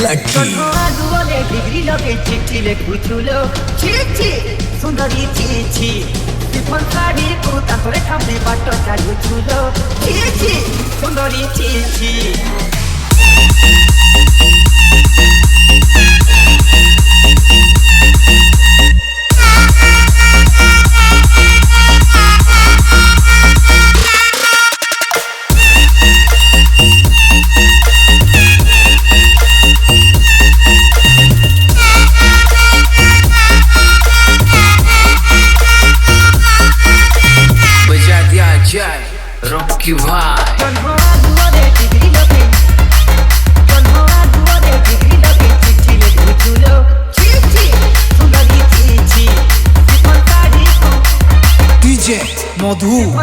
Lucky দুয়ারে degree লগে চিঠি লেখুছিল চিঠি সুন্দরী চিঠি টিফন শাড়ি কুর্তা করে খামে বাট চালুছিল চিঠি সুন্দরী চিঠি Rocky Vai DJ Madhu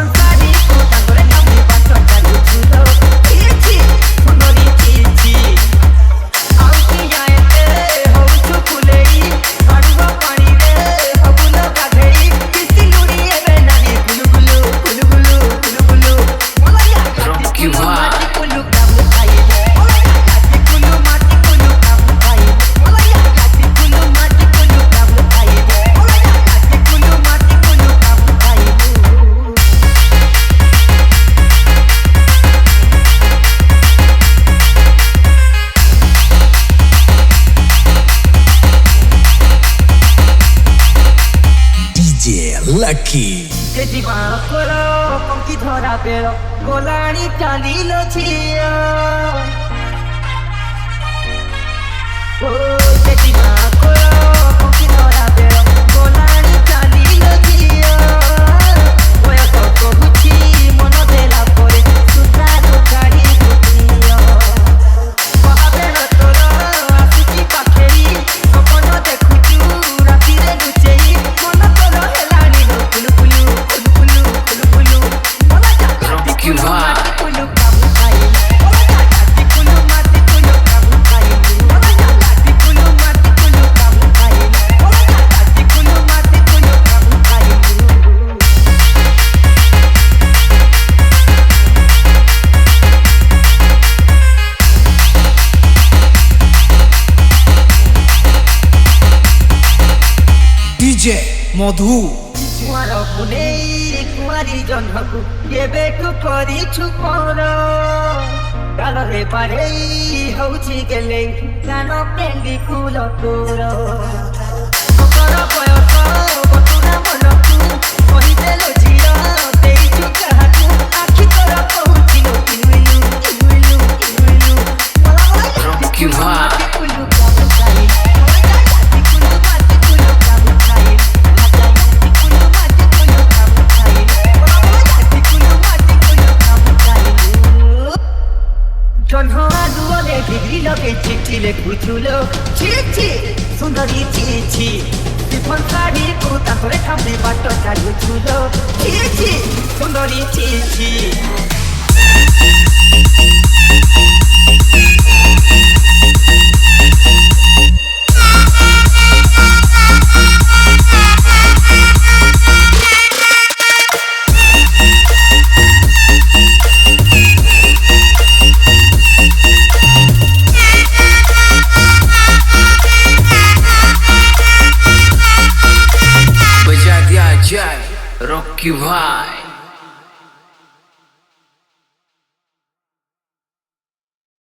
Lucky पंखी धरा पेड़ गोलाणी चालील छिया पंखी धरा पेड़ गोलाणी चालील छिया कहुची मन देला परे सुतार गाड़ी दुनिया महाबेर तोर आसुची पाखेरी सपन देखुचु राति रे लुचेई मन तोर हेलानी कुलु कुलु कुलु कुलु कुलु मला जाती कुलु माटी कुलु काबू खाई मला जाती कुलु माटी कुलु काबू खाई मला जाती कुलु माटी कुलु काबू खाई मला जाती कुलु माटी कुलु काबू खाई DJ Madhu କୁଆର ପୁନେଇ କୁଆରୀ ଜହ୍ନକୁ କେବେଠୁ କରିଛୁ କର କାଳରେ ପାରେଇ ହଉଛି ଗେଲେ କାନ ପେଣ୍ଡି ଫୁଲ ତୋର ସତର ବୟସ ବତୁରା ମନକୁ କହିଦେଲୁ ଝିଅ ଦେଇଛୁ କାହାକୁ ଆଖି ତୋର କହୁଛି ଲୋ କିନୁଇଲୁ କିନୁଇଲୁ କିନୁଇଲୁ Rocky Vai କୁଲୁ କାବୁ ଖାଇ କୁଲୁ ମାଟି କୁଲୁ କାବୁ ଖାଇ ডিগ্রি লগে চিঠি লেখুছিল চিঠি সুন্দরী চিঠি টিফন শাড়ি কুর্তা করে খামে বাট চালুছিল চিঠি সুন্দরী চিঠি Rocky Vai